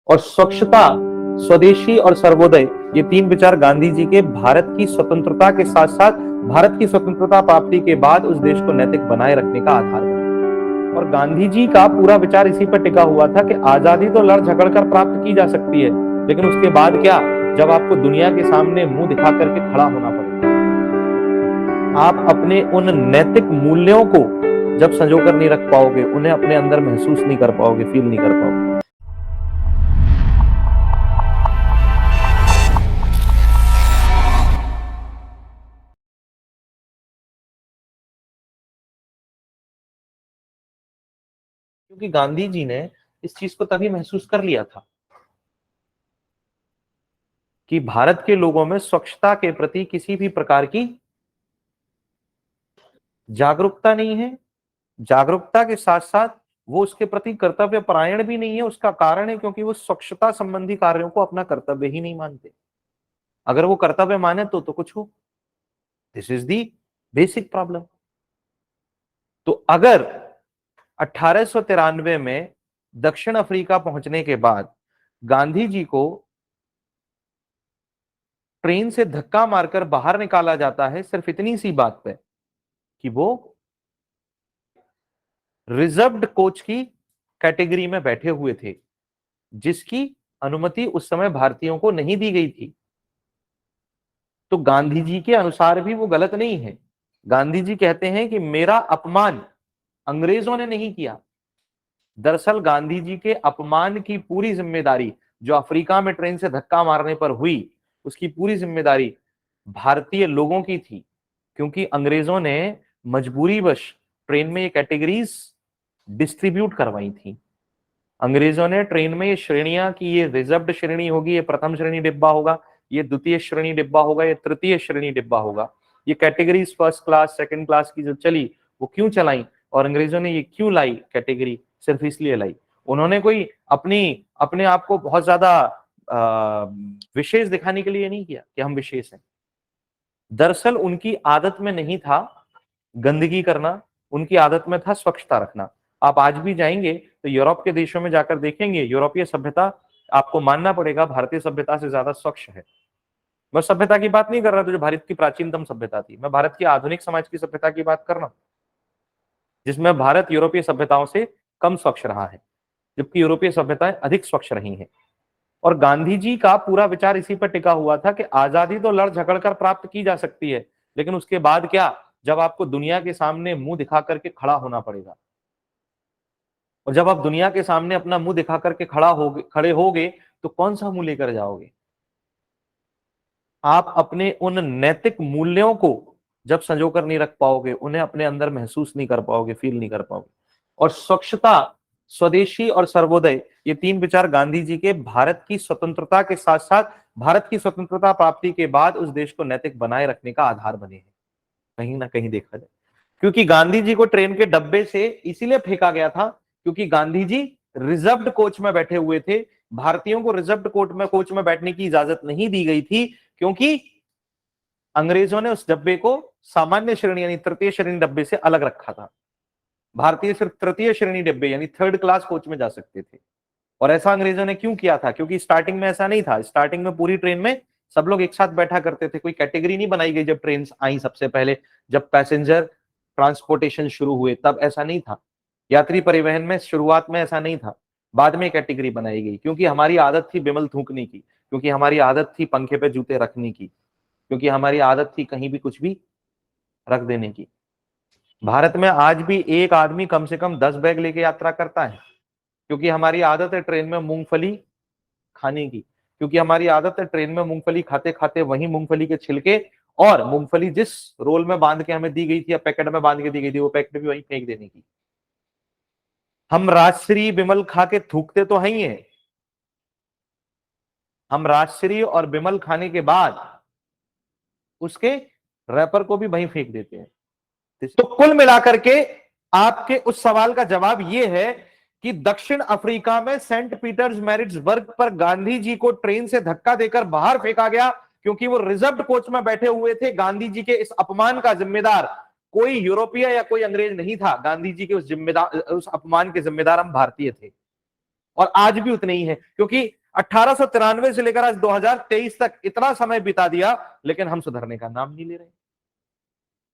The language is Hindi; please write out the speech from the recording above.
और स्वच्छता, स्वदेशी और सर्वोदय, ये तीन विचार गांधी जी के भारत की स्वतंत्रता के साथ साथ भारत की स्वतंत्रता प्राप्ति के बाद उस देश को नैतिक बनाए रखने का आधार बने। और गांधी जी का पूरा विचार इसी पर टिका हुआ था कि आजादी तो लड़ झगड़ कर प्राप्त की जा सकती है, लेकिन उसके बाद क्या, जब आपको दुनिया के सामने मुंह दिखा करके खड़ा होना पड़ेगा। आप अपने उन नैतिक मूल्यों को जब संजो कर नहीं रख पाओगे, उन्हें अपने अंदर महसूस नहीं कर पाओगे, फील नहीं कर पाओगे। क्योंकि गांधी जी ने इस चीज को तभी महसूस कर लिया था कि भारत के लोगों में स्वच्छता के प्रति किसी भी प्रकार की जागरूकता नहीं है। जागरूकता के साथ साथ वो उसके प्रति कर्तव्य परायण भी नहीं है। उसका कारण है क्योंकि वो स्वच्छता संबंधी कार्यों को अपना कर्तव्य ही नहीं मानते। अगर वो कर्तव्य माने तो कुछ हो। This is the basic problem. तो अगर 1893 में दक्षिण अफ्रीका पहुंचने के बाद गांधी जी को ट्रेन से धक्का मारकर बाहर निकाला जाता है सिर्फ इतनी सी बात पे कि वो रिजर्व्ड कोच की कैटेगरी में बैठे हुए थे, जिसकी अनुमति उस समय भारतीयों को नहीं दी गई थी। तो गांधी जी के अनुसार भी वो गलत नहीं है। गांधी जी कहते हैं कि मेरा अपमान अंग्रेजों ने नहीं किया। दरअसल गांधी जी के अपमान की पूरी जिम्मेदारी जो अफ्रीका में ट्रेन से धक्का मारने पर हुई, उसकी पूरी जिम्मेदारी भारतीय लोगों की थी, क्योंकि अंग्रेजों ने मजबूरीवश ट्रेन में ये कैटेगरीज डिस्ट्रीब्यूट करवाई थी। अंग्रेजों ने ट्रेन में ये श्रेणियां की, ये रिजर्व्ड श्रेणी होगी, ये प्रथम श्रेणी डिब्बा होगा, ये द्वितीय श्रेणी डिब्बा होगा, ये तृतीय श्रेणी डिब्बा होगा। ये categories first class second class की जो चली, वो क्यों चलाई और अंग्रेजों ने ये क्यों लाई कैटेगरी? सिर्फ इसलिए लाई, उन्होंने कोई अपने आप को बहुत ज्यादा विशेष दिखाने के लिए नहीं किया कि हम विशेष हैं। दरअसल उनकी आदत में नहीं था गंदगी करना, उनकी आदत में था स्वच्छता रखना। आप आज भी जाएंगे तो यूरोप के देशों में जाकर देखेंगे, यूरोपीय सभ्यता आपको मानना पड़ेगा भारतीय सभ्यता से ज्यादा स्वच्छ है। मैं सभ्यता की बात नहीं कर रहा, तो जो भारत की प्राचीनतम सभ्यता थी, मैं भारत की आधुनिक समाज की सभ्यता की बात कर रहा हूं, जिसमें भारत यूरोपीय सभ्यताओं से कम स्वच्छ रहा है, जबकि यूरोपीय सभ्यताएं अधिक स्वच्छ रही हैं। और गांधी जी का पूरा विचार इसी पर टिका हुआ था कि आजादी तो लड़ झगड़ कर प्राप्त की जा सकती है, लेकिन उसके बाद क्या, जब आपको दुनिया के सामने मुंह दिखा करके खड़ा होना पड़ेगा। और जब आप दुनिया के सामने अपना मुंह दिखा करके खड़े होगे तो कौन सा मुंह लेकर जाओगे? आप अपने उन नैतिक मूल्यों को जब संजो कर नहीं रख पाओगे, उन्हें अपने अंदर महसूस नहीं कर पाओगे, फील नहीं कर पाओगे। और स्वच्छता, स्वदेशी और सर्वोदय, ये तीन विचार गांधी जी के भारत की स्वतंत्रता के साथ साथ भारत की स्वतंत्रता प्राप्ति के बाद उस देश को नैतिक बनाए रखने का आधार बने हैं, कहीं ना कहीं देखा जाए। क्योंकि गांधी जी को ट्रेन के डब्बे से इसीलिए फेंका गया था क्योंकि गांधी जी रिजर्व्ड कोच में बैठे हुए थे। भारतीयों को रिजर्व्ड कोच में बैठने की इजाजत नहीं दी गई थी, क्योंकि अंग्रेजों ने उस डब्बे को सामान्य श्रेणी यानी तृतीय श्रेणी डब्बे से अलग रखा था। भारतीय सिर्फ तृतीय श्रेणी डब्बे यानी थर्ड क्लास कोच में जा सकते थे। और ऐसा अंग्रेजों ने क्यों किया था? क्योंकि स्टार्टिंग में ऐसा नहीं था। स्टार्टिंग में पूरी ट्रेन में सब लोग एक साथ बैठा करते थे, कोई कैटेगरी नहीं बनाई गई। जब ट्रेन आई सबसे पहले, जब पैसेंजर ट्रांसपोर्टेशन शुरू हुए, तब ऐसा नहीं था। यात्री परिवहन में शुरुआत में ऐसा नहीं था, बाद में कैटेगरी बनाई गई, क्योंकि हमारी आदत थी बिमल थूकने की, क्योंकि हमारी आदत थी पंखे पे जूते रखने की, क्योंकि हमारी आदत थी कहीं भी कुछ भी रख देने की। भारत में आज भी एक आदमी कम से कम 10 बैग लेके यात्रा करता है, क्योंकि हमारी आदत है ट्रेन में मूंगफली खाने की, क्योंकि हमारी आदत है ट्रेन में मूंगफली खाते खाते वही मूंगफली के छिलके और मूंगफली जिस रोल में बांध के हमें दी गई थी या पैकेट में बांध के दी गई थी, वो पैकेट भी वहीं फेंक देने की। हम राजश्री बिमल खा के थूकते तो हैं ही है, हम राजश्री और बिमल खाने के बाद उसके रैपर को भी वहीं फेंक देते हैं। तो कुल मिलाकर के आपके उस सवाल का जवाब यह है कि दक्षिण अफ्रीका में सेंट पीटर्सबर्ग पर गांधी जी को ट्रेन से धक्का देकर बाहर फेंका गया, क्योंकि वो रिजर्व्ड कोच में बैठे हुए थे। गांधी जी के इस अपमान का जिम्मेदार कोई यूरोपीय या कोई अंग्रेज नहीं था। गांधी जी के उस अपमान के जिम्मेदार हम भारतीय थे, और आज भी उतने ही है। क्योंकि 1893 से लेकर आज 2023 तक इतना समय बिता दिया, लेकिन हम सुधरने का नाम नहीं ले रहे।